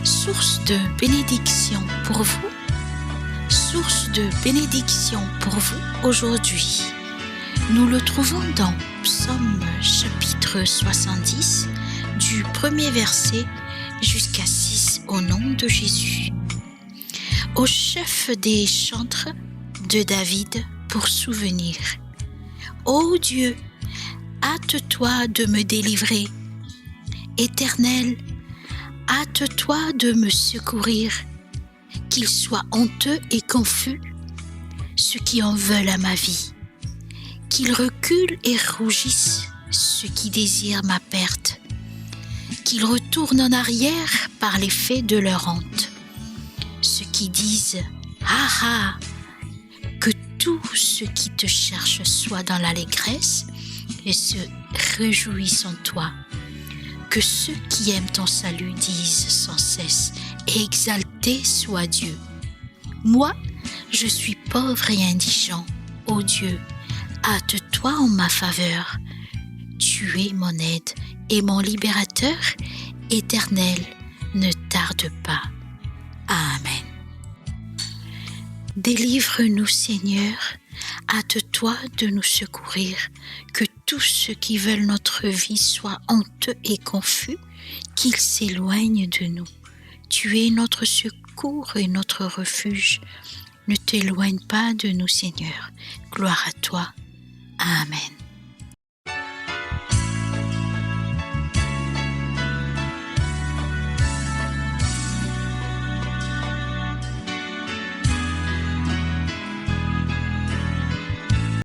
source de bénédiction pour vous, source de bénédiction pour vous aujourd'hui. Nous le trouvons dans Psaume chapitre 70, du premier verset jusqu'à 6 au nom de Jésus. Au chef des chantres de David pour souvenir. Ô Dieu, hâte-toi de me délivrer. Éternel, hâte-toi de me secourir. Qu'ils soient honteux et confus, ceux qui en veulent à ma vie. Qu'ils reculent et rougissent, ceux qui désirent ma perte. Qu'ils retournent en arrière par l'effet de leur honte. Ceux qui disent « Ah ah !» Que tous ceux qui te cherchent soient dans l'allégresse et se réjouissent en toi. Que ceux qui aiment ton salut disent sans cesse « Exalté soit Dieu !» Moi, je suis pauvre et indigent. Ô Dieu, hâte-toi en ma faveur. Tu es mon aide et mon libérateur. Éternel, ne tarde pas. Amen. Délivre-nous, Seigneur, hâte-toi de nous secourir, que tous ceux qui veulent notre vie soient honteux et confus, qu'ils s'éloignent de nous. Tu es notre secours et notre refuge. Ne t'éloigne pas de nous, Seigneur. Gloire à toi. Amen.